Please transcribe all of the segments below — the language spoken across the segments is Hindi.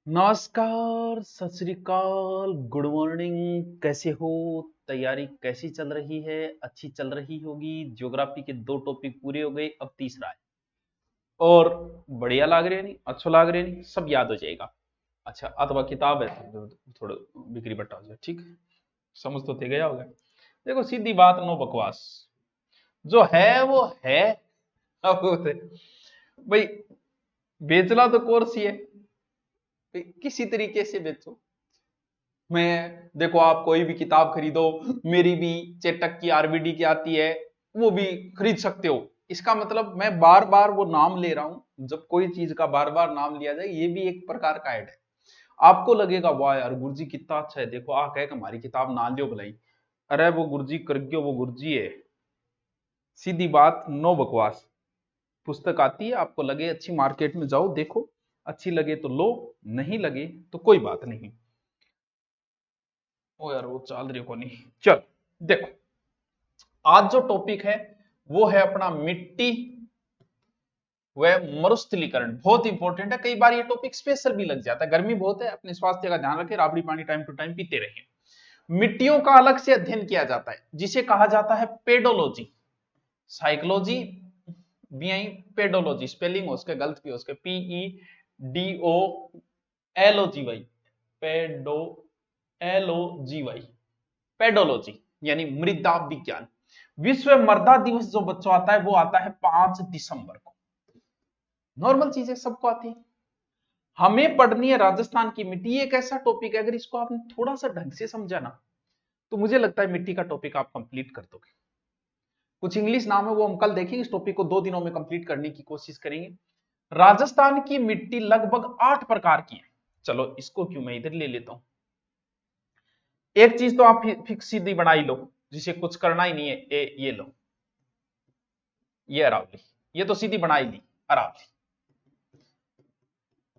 नमस्कार, सत श्री अकाल, गुड मॉर्निंग। कैसे हो? तैयारी कैसी चल रही है? अच्छी चल रही होगी। ज्योग्राफी के 2 टॉपिक पूरे हो गए, अब तीसरा है। और बढ़िया लाग रहे नहीं, अच्छो लाग रहे नहीं, सब याद हो जाएगा। अच्छा, अथवा किताब है तो थोड़ा बिक्री बट्टा हो जाए, ठीक है। समझ तो ते गया होगा। देखो, सीधी बात, नो बकवास। जो है वो है। अब भाई, बेचना तो कोर्स ही है। भाई, किसी तरीके से बेचो। मैं देखो, आप कोई भी किताब खरीदो, मेरी भी चेटक की आरबीडी की आती है, वो भी खरीद सकते हो। इसका मतलब मैं बार बार वो नाम ले रहा हूं। जब कोई चीज का बार बार नाम लिया जाए, ये भी एक प्रकार का ऐड है। आपको लगेगा वाह यार, गुरुजी कितना अच्छा है, देखो आ कह हमारी किताब ना लियो भलाई। अरे वो गुरुजी कर गयो, वो गुरुजी है। सीधी बात, नो बकवास। पुस्तक आती है, आपको लगे अच्छी, मार्केट में जाओ देखो, अच्छी लगे तो लो, नहीं लगे तो कोई बात नहीं। ओ यार, वो चाल रही को नहीं। चल, देखो, आज जो टॉपिक है वो है अपना मिट्टी व मरुस्थलीकरण। बहुत इंपॉर्टेंट है, कई बार ये टॉपिक स्पेशल भी लग जाता है। गर्मी बहुत है, अपने स्वास्थ्य का ध्यान रखें, राबड़ी पानी टाइम टू टाइम पीते रहें। मिट्टियों का अलग से अध्ययन किया जाता है, जिसे कहा जाता है पेडोलॉजी। साइकोलॉजी भी आई, पेडोलॉजी स्पेलिंग उसके गलत भी, उसके PEDOLOGY, पेडो LOGY, पेडोलॉजी यानी मृदा विज्ञान। विश्व मृदा दिवस जो बच्चों आता है वो आता है 5 दिसंबर को। नॉर्मल चीजें सबको आती है। हमें पढ़नी है राजस्थान की मिट्टी। एक ऐसा टॉपिक है, अगर इसको आपने थोड़ा सा ढंग से समझा ना, तो मुझे लगता है मिट्टी का टॉपिक आप कंप्लीट कर दोगे। कुछ इंग्लिश नाम है, वो हम कल देखेंगे। इस टॉपिक को 2 दिनों में कंप्लीट करने की कोशिश करेंगे। राजस्थान की मिट्टी लगभग 8 प्रकार की है। चलो, इसको क्यों मैं इधर ले लेता हूं। एक चीज तो आप फिक्स सीधी बना ही लो, जिसे कुछ करना ही नहीं है। ये लो, ये अरावली। ये तो सीधी बना ही ली, अरावली।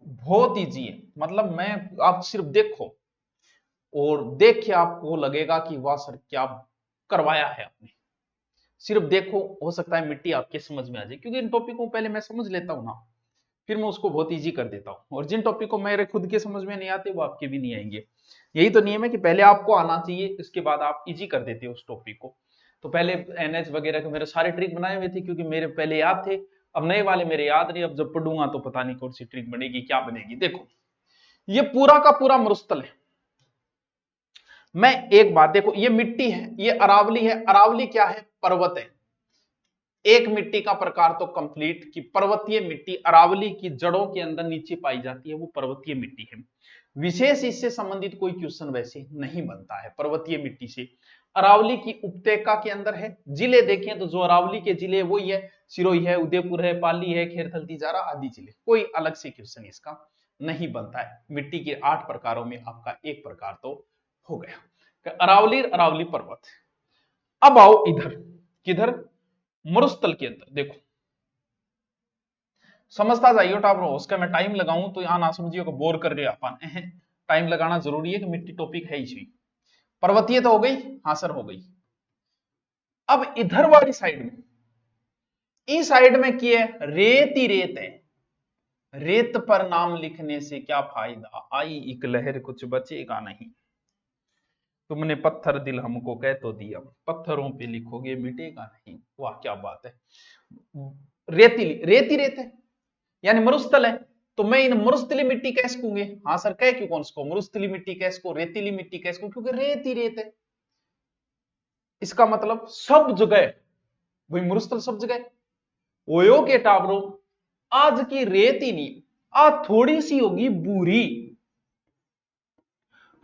बहुत इजी है, मतलब मैं, आप सिर्फ देखो, और देख के आपको लगेगा कि वाह सर, क्या करवाया है आपने। सिर्फ देखो, हो सकता है मिट्टी आपके समझ में आ जाए, क्योंकि इन टॉपिक को पहले मैं समझ लेता हूं ना, फिर मैं उसको बहुत इजी कर देता हूं। और जिन टॉपिक को मेरे खुद के समझ में नहीं आते, वो आपके भी नहीं आएंगे। यही तो नियम है कि पहले आपको आना चाहिए, इसके बाद आप इजी कर देते हो उस टॉपिक को। तो पहले NH वगैरह के मेरे सारे ट्रिक बनाए हुए थे, क्योंकि मेरे पहले याद थे। अब नए वाले मेरे याद नहीं, अब जब पढ़ूंगा तो पता नहीं कौन सी ट्रिक बनेगी, क्या बनेगी। देखो, ये पूरा का पूरा मरुस्थल है। मैं एक बात देखो, ये मिट्टी है, ये अरावली है। अरावली क्या है? पर्वत है। एक मिट्टी का प्रकार तो कंप्लीट कि पर्वतीय मिट्टी अरावली की जड़ों के अंदर नीचे पाई जाती है, वो पर्वतीय मिट्टी है। विशेष इससे संबंधित कोई क्वेश्चन वैसे नहीं बनता है पर्वतीय मिट्टी से। अरावली की उपत्यका के अंदर है। जिले देखें तो जो अरावली के जिले वही है, सिरोही है, उदयपुर है, पाली है, खेरथल, तिजारा आदि जिले। कोई अलग से क्वेश्चन इसका नहीं बनता है। मिट्टी के 8 प्रकारों में आपका एक प्रकार तो हो गया, अरावली। अरावली पर्वत। अब आओ इधर, किधर? मरुस्थल के अंदर देखो, समझता जाइयो टाबरो। उसका मैं टाइम लगाऊं तो यहां ना समझियो को बोर कर रहे अपन। टाइम लगाना जरूरी है, कि मिट्टी टॉपिक है ही। पर्वतीय तो हो गई, हाँ सर हो गई। अब इधर वाली साइड में, इस साइड में क्या है? रेत ही रेत है। रेत पर नाम लिखने से क्या फायदा, आई एक लहर कुछ बचेगा नहीं। तुमने पत्थर दिल हमको कह तो दिया, पत्थरों पे लिखोगे मिटेगा नहीं। वाह क्या बात है। रेतीली, रेती रेत है, यानी मरुस्थल है। तो मैं इन मरुस्थली मिट्टी कह सकूंगे। हाँ सर, कह क्यों कौन इसको मरुस्थली मिट्टी कह सको, रेतीली मिट्टी कह सको, क्योंकि रेत ही रेत है। इसका मतलब सब जगह, भाई मरुस्थल सब जगह। ओयो के टावरों, आज की रेत ही नहीं, आज थोड़ी सी होगी बूरी,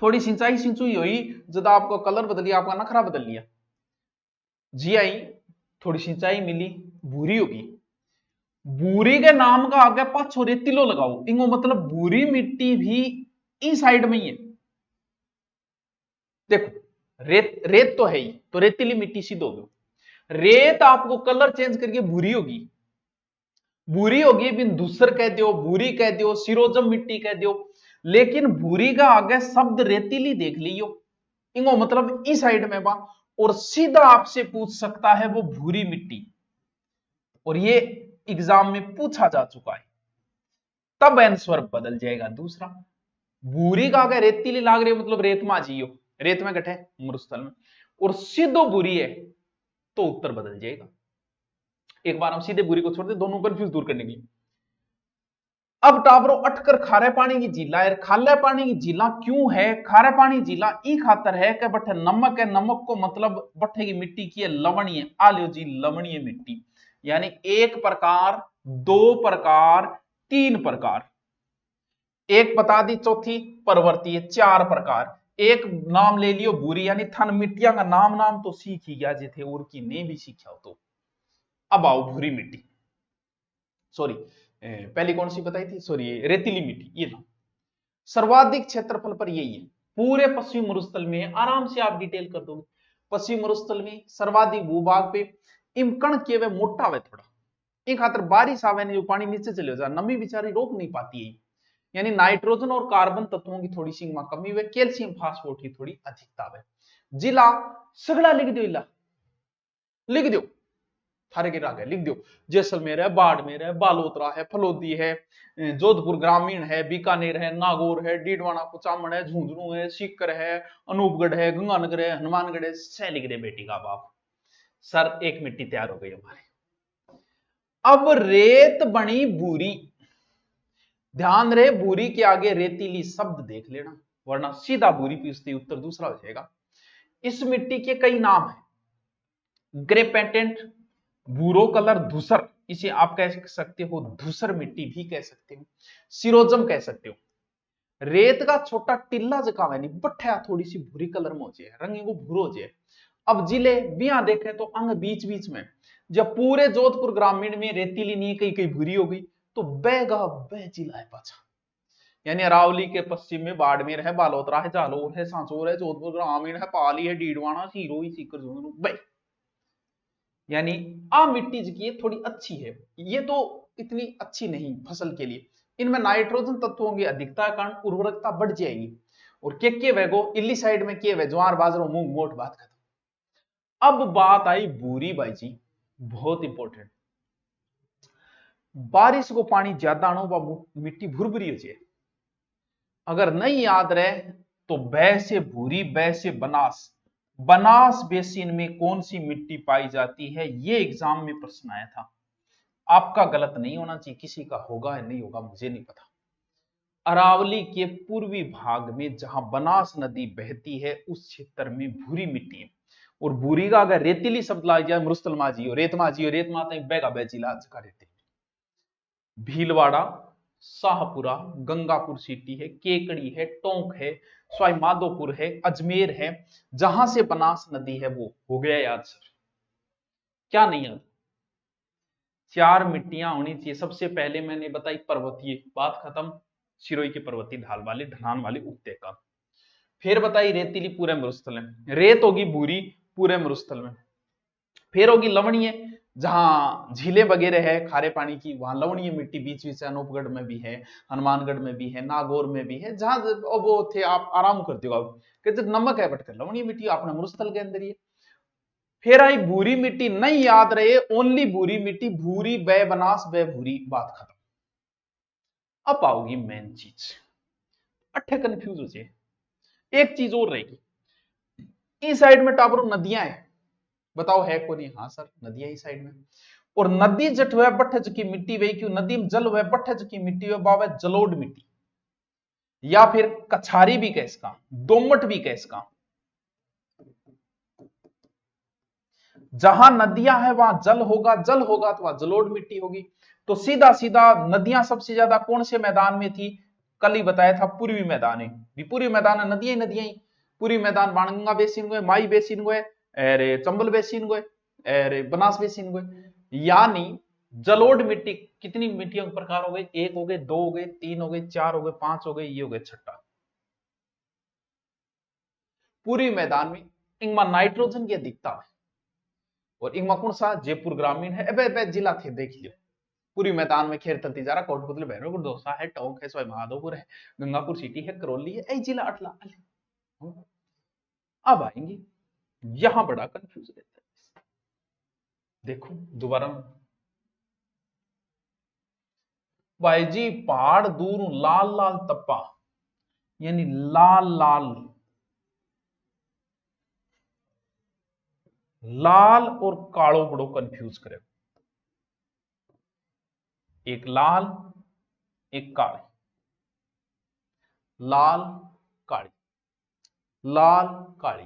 थोड़ी सिंचाई सिंचुई हुई, जब आपको कलर बदल लिया, आपका नखरा बदल लिया, जी आई, थोड़ी सिंचाई मिली, भूरी होगी। बूरी के नाम का आगे पाछो रेतीलो लगाओ, इंगो मतलब बूरी मिट्टी भी इस साइड में ही है। देखो, रेत रेत तो है ही, तो रेतीली मिट्टी सीध हो गई। रेत आपको कलर चेंज करके भूरी होगी, भूरी होगी, बिन धूसर कह दो, भूरी कह दो, सिरोजम मिट्टी कह दो, लेकिन भूरी का आगे शब्द रेतीली देख लियो, इंगो मतलब इस साइड में बा। और सीधा आपसे पूछ सकता है वो भूरी मिट्टी, और ये एग्जाम में पूछा जा चुका है। तब आंसर बदल जाएगा दूसरा। भूरी का अगर रेतीली लाग रही है मतलब रेत में जियो, रेत में गठे मरुस्थल में, और सीधो भूरी है तो उत्तर बदल जाएगा। एक बार हम सीधे भूरी को छोड़ दे, दोनों कंफ्यूज दूर करने के लिए। अब टाबरो अटकर खारे पानी की झीला है। खारे पानी की झीला क्यों है? खारे पानी झीला ई खातर है कि बठे नमक है, नमक को मतलब बठे की मिट्टी की है लवणीय, आ लियो जी लवणीय मिट्टी, यानी एक प्रकार, दो प्रकार, तीन प्रकार, एक बता दी चौथी परवर्ती, चार प्रकार, एक नाम ले लियो भूरी, यानी थन मिट्टियां का नाम नाम तो सीख ही गया जे थे और की नहीं भी सीखा हो तो। अब आओ भूरी मिट्टी, सॉरी पहली कौन सी बताई थी, सॉरी रेतीली मिट्टी, ये लो सर्वाधिक क्षेत्रफल पर यही है, पूरे पश्चिमी मरुस्थल में है, आराम से आप डिटेल कर दोगे। पश्चिमी मरुस्थल में सर्वाधिक भूभाग पे इमकण के वे मोटा हुए थोड़ा, इन खातर बारिश आवे नहीं, जो पानी नीचे चले जाए, नमी बेचारी रोक नहीं पाती है, यानी नाइट्रोजन और कार्बन तत्वों की थोड़ी सी कमी हुई, कैल्शियम फास्फोरेट की थोड़ी अधिकता है। जिला सगड़ा लिख दो, इला लिख दो, थारे के राग है लिख दो, जैसलमेर है, बाड़मेर है, बालोतरा है, फलोदी है, जोधपुर ग्रामीण है, बीकानेर है, नागौर है, डीडवाना कुचामन है, झुंझुनू है, सीकर है, अनूपगढ़ है, गंगानगर है, हनुमानगढ़ है, सह लिख दे बेटी का बाप। सर एक मिट्टी तैयार हो गई हमारी। अब रेत बनी भूरी, ध्यान रहे भूरी के आगे रेतीली शब्द देख लेना, वरना सीधा भूरी पूछते उत्तर दूसरा हो जाएगा। इस मिट्टी के कई नाम है, ग्रे पेटेंट, भूरो कलर, धूसर, इसे आप कह सकते हो धूसर मिट्टी भी कह सकते हो, सिरोजम कह सकते हो। रेत का छोटा टिल्ला जका है नहीं बट्ठा थोड़ी सी भूरी कलर में हो जाए, रंगे को भूरो हो जाए। अब जिले बिया देखे तो अंग बीच बीच में, जब पूरे जोधपुर ग्रामीण में रेतीली नहीं कहीं कहीं भूरी हो गई तो बेगा बह जिला है पाछा, यानी अरावली के पश्चिम में बाड़मेर है, बालोतरा है, जालोर है, सांचौर है, जोधपुर ग्रामीण है, पाली है, डीडवाना, सिरोही, सीकर, झुंझुनू, भाई यानी आ मिट्टी की थोड़ी अच्छी है, ये तो इतनी अच्छी नहीं फसल के लिए, इनमें नाइट्रोजन तत्वों की अधिकता के कारण उर्वरकता बढ़ जाएगी। और के वेगो इल्ली साइड में के वे ज्वार बाजरो मूंग मोट बात खत्म। अब बात आई भूरी बाई जी, बहुत इंपॉर्टेंट, बारिश को पानी ज्यादा आनो व मिट्टी भुरभुरी हो जाए, अगर नहीं याद रहे तो बै से भूरी, बै से बनास, बनास बेसिन में कौन सी मिट्टी पाई जाती है, ये एग्जाम में प्रश्न आया था। आपका गलत नहीं होना चाहिए, किसी का होगा या नहीं होगा मुझे नहीं पता। अरावली के पूर्वी भाग में जहां बनास नदी बहती है उस क्षेत्र में भूरी मिट्टी है, और भूरी का अगर रेतीली शब्द ला जाए मरुस्थल माजी हो, रेत माजी हो, रेत माता बेगा बेचिला जगह रहते, भीलवाड़ा, शाहपुरा, गंगापुर सिटी है, केकड़ी है, टोंक है, सवाई माधोपुर है, अजमेर है, जहां से बनास नदी है वो हो गया याद सर, क्या नहीं याद? चार मिट्टियां होनी चाहिए, सबसे पहले मैंने बताई पर्वतीय, बात खत्म, सिरोही की पर्वतीय ढाल वाली ढलान वाली उपत्यका, फिर बताई रेतीली पूरे मरुस्थल में, रेत होगी भूरी पूरे मरुस्थल में, फिर होगी लवणीय, जहां झीलें वगैरह है खारे पानी की वहां लवणीय मिट्टी बीच बीच से अनूपगढ़ में भी है, हनुमानगढ़ में भी है, नागौर में भी है, जहां वो थे आप आराम करते हो कि जब नमक है बटकर लवणीय मिट्टी अपने मरुस्थल के अंदर ही। फिर आई भूरी मिट्टी, नहीं याद रहे ओनली भूरी मिट्टी, भूरी बै बनास बै भूरी, बात खत्म। अब आओगी मेन चीज, अट्ठे कंफ्यूज हो जाए, एक चीज और रहेगी, इस साइड में टापरो नदियां है, बताओ है कौन? हाँ सर नदियां इस साइड में, और नदी जट हुआ बट्ठे की मिट्टी वे क्यों, नदी में जल हुआ बट्ठे की मिट्टी हुआ बाबा जलोड मिट्टी, या फिर कछारी भी कह इसका, दोमट भी कह इसका, जहां नदियां हैं वहां जल होगा, जल होगा तो वहां जलोढ़ मिट्टी होगी। तो सीधा सीधा नदियां सबसे ज्यादा कौन से मैदान में थी, कल ही बताया था पूर्वी मैदान है, पूर्वी मैदान है, नदियां ही नदियां ही, पूर्वी मैदान बाणगंगा बेसिन गए, माई बेसिन गए, अरे चंबल बेसिन गए, अरे बनास बेसिन गए, यानी जलोढ़ मिट्टी कितनी मिट्टियों के प्रकार हो गए, एक हो गए, दो हो गए, तीन हो गए, चार हो गए, पांच हो गए, ये हो गए छठा। पूर्वी मैदान में इनमें नाइट्रोजन की अधिकता है, और इनमें कौन सा जयपुर ग्रामीण है, एबे जिला थे देख लियो, पूरी मैदान में खेर तलती जा रहा, कोटपुतली भैरवगढ़ दोसा है, टोंक है, सवाई माधोपुर है, गंगापुर सिटी है, करौली है, ऐ जिला अटला। अब आएंगे यहां बड़ा कंफ्यूज रहता है, देखो दोबारा भाई जी, पहाड़ दूर लाल लाल तप्पा, यानी लाल लाल, लाल और कालो बड़ो कंफ्यूज करे, एक लाल एक काली, लाल काली, लाल काली।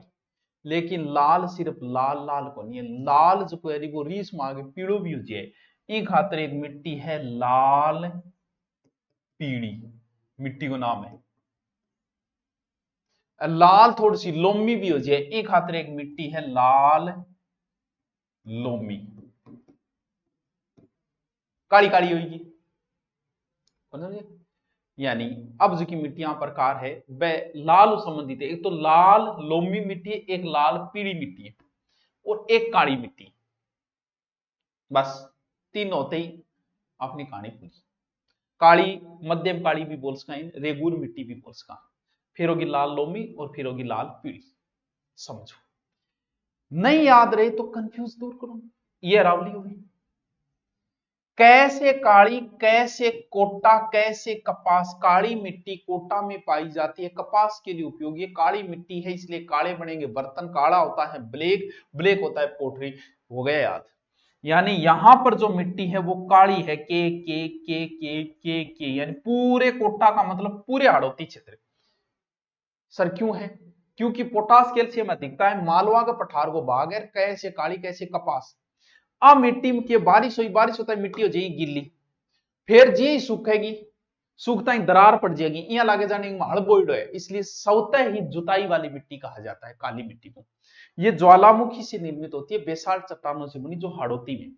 लेकिन लाल सिर्फ लाल लाल को नहीं है, लाल जो है वो रीस मांगे पीड़ो भी हो जाए, इन खातर एक मिट्टी है लाल पीड़ी, मिट्टी को नाम है। लाल थोड़ी सी लोमी भी हो जाए, एक खातर एक मिट्टी है लाल लोमी, काली काली होगी। यानी अब जो की मिट्टियां प्रकार है वह लाल संबंधित है, एक तो लाल लोमी मिट्टी है, एक लाल पीली मिट्टी है और एक काली मिट्टी। बस तीन होते ही अपनी कहानी पूरी। काली मध्यम काली भी बोल सका, रेगुर मिट्टी भी बोल सका, फिर होगी लाल लोमी और फिर होगी लाल पीली। समझो, नहीं याद रहे तो कंफ्यूज दूर करो, ये अरावली होगी। कैसे काली, कैसे कोटा, कैसे कपास। काली मिट्टी कोटा में पाई जाती है, कपास के लिए उपयोगी है। काली मिट्टी है इसलिए काले बनेंगे बर्तन, काला होता है ब्लैक, ब्लैक होता है पोटरी। हो गया याद। यानी यहां पर जो मिट्टी है वो काली है, के यानी पूरे कोटा का मतलब पूरे हाड़ौती क्षेत्र। सर क्यों है? क्योंकि पोटास कैल्शियम अधिकता है, मालवा का पठार को भाग है, कैसे काली कैसे कपास। अब मिट्टी की बारिश हुई, बारिश होता है मिट्टी हो जाएगी गिल्ली, फिर जी सूखेगी, सूखता ही दरार पड़ जाएगी, यहाँ लागे जाने हड़बोइड है, इसलिए स्वतः ही जुताई वाली मिट्टी कहा जाता है काली मिट्टी को। ये ज्वालामुखी से निर्मित होती है, बेसाल्ट चट्टानों से बनी, जो हाड़ौती में।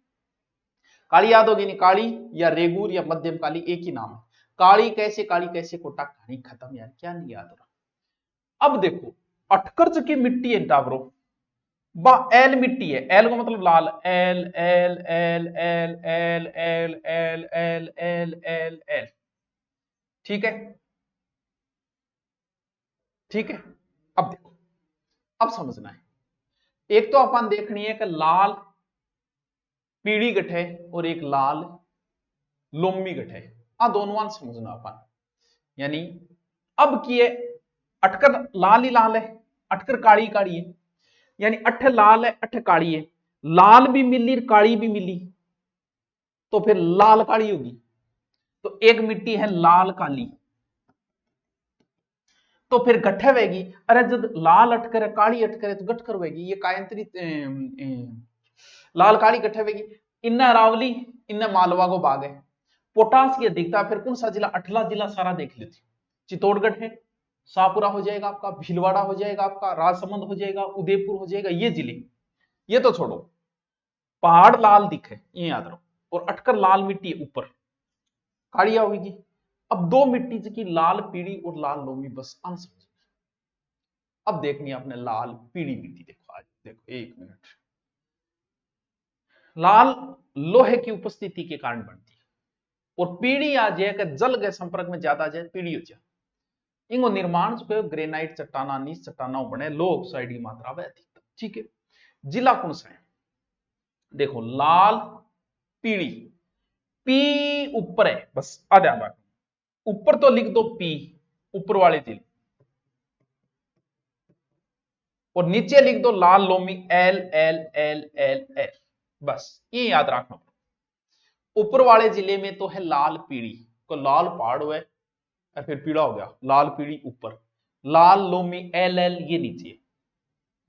काली याद होगी नहीं, काली या रेगुर या मध्यम काली एक ही नाम है। काली कैसे कोटा, कहानी खत्म यार, क्या नहीं याद हो रहा। अब देखो अटकर्ज की मिट्टी है टावरो, एल मिट्टी है, एल का मतलब लाल, L L L L L L L L L L L, ठीक है, ठीक है। अब देखो, अब समझना है, एक तो अपन देखनी है कि लाल पीली गठ है और एक लाल लोमी गठ है, दोनों समझना अपन। यानी अब किए अटकर लाल ही लाल है, अटकर काली काली है, यानी अठ लाल है अठ काली है, लाल भी मिली काली भी मिली, तो फिर लाल काली होगी। तो एक मिट्टी है लाल काली, तो फिर गठे वेगी। अरे जब लाल अटकर है काली अटकर है तो गठकर वेगी, ये कायंत्री लाल काली गठे वेगी। इन्ना अरावली इन्ना मालवा को बाग है। पोटास की अधिकता फिर कौन सा जिला, अठला जिला सारा देख लेती, चित्तौड़गढ़ है, शाहपुरा हो जाएगा आपका, भीलवाड़ा हो जाएगा आपका, राजसमंद हो जाएगा, उदयपुर हो जाएगा, ये जिले। ये तो छोड़ो, पहाड़ लाल दिखे ये याद रखो, और अटकर लाल मिट्टी ऊपर कालिया होगी। अब दो मिट्टी की लाल पीड़ी और लाल लोमी, बस अंश। अब देखनी है आपने लाल पीड़ी मिट्टी, देखो आज देखो एक मिनट। लाल लोहे की उपस्थिति के कारण बनती है, और पीड़ी आ जाए कि जल के संपर्क में ज्यादा आ जाए पीड़ी हो जाए। इनको निर्माण जो ग्रेनाइट चट्टाना नीच चट्टाना बने, लो ऑक्साइड की मात्रा वह अधिकतम, ठीक है। जिला कौन सा है देखो, लाल पीड़ी, पी ऊपर है, बस आ ध्यान रखना, ऊपर तो लिख दो पी ऊपर वाले जिले, और नीचे लिख दो लाल लोमी, L L L L L, बस ये याद रखना। ऊपर वाले जिले में तो है लाल पीड़ी, को लाल पहाड़ हुआ और फिर पीड़ा हो गया, लाल पीड़ी ऊपर, लाल लोमी एल एल ये नीचे,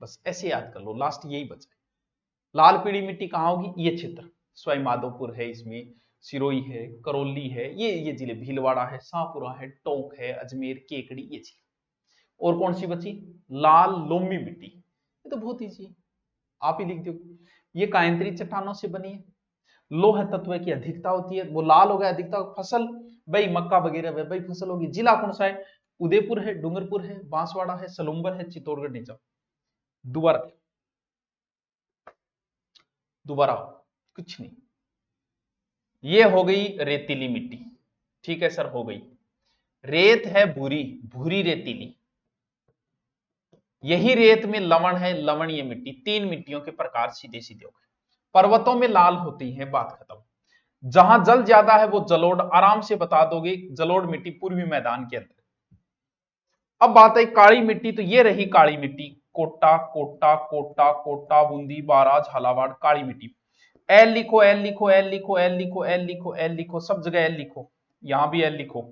बस ऐसे याद कर लो, लास्ट यही बचा। लाल पीड़ी मिट्टी कहां होगी, ये क्षेत्र सवाई माधोपुर है, इसमें सिरोही है, करौली है, ये जिले, भीलवाड़ा है, शाहपुरा है, टोंक है, अजमेर, केकड़ी, ये जिले। और कौन सी बची, लाल लोमी मिट्टी, ये तो बहुत ईजी है, आप ही लिख दो। ये कायंत्री चट्टानों से बनी है, लोह तत्व की अधिकता होती है, वो लाल हो गया अधिकता। फसल भाई मक्का वगैरह भाई फसल होगी। जिला कौन सा है, उदयपुर है, डूंगरपुर है, बांसवाड़ा है, सलूम्बर है, चित्तौड़गढ़ नहीं जाओ। दोबारा दोबारा कुछ नहीं, ये हो गई रेतीली मिट्टी, ठीक है सर, हो गई। रेत है भूरी, भूरी रेतीली, यही रेत में लवण है, लवणीय मिट्टी। तीन मिट्टियों के प्रकार सीधे सीधे हो गए। पर्वतों में लाल होती है, बात खत्म। जहां जल ज्यादा है वो जलोढ़, आराम से बता दोगे, जलोढ़ मिट्टी पूर्वी मैदान के अंदर। अब बात है काली मिट्टी, तो ये रही काली मिट्टी, कोटा कोटा कोटा कोटा बूंदी बारा झालावाड़ काली मिट्टी। एल लिखो, एल लिखो, एल लिखो, एल लिखो, एल लिखो, एल लिखो, सब जगह एल लिखो, यहां भी एल लिखो।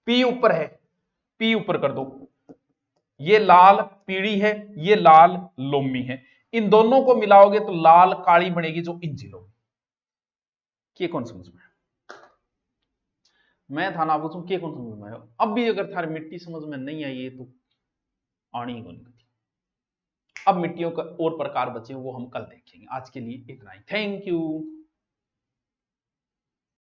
पी ऊपर है, पी ऊपर कर दो। ये लाल पीड़ी है, ये लाल लोमी है, इन दोनों को मिलाओगे तो लाल काली बनेगी जो इंजिल होगी। ये कौन समझ में? मैं था ना पूछूं के कौन समझ में आया? अब भी अगर थारी मिट्टी समझ में नहीं आई है तो आनी ही कौन। अब मिट्टियों का और प्रकार बचे वो हम कल देखेंगे। आज के लिए इतना ही, थैंक यू।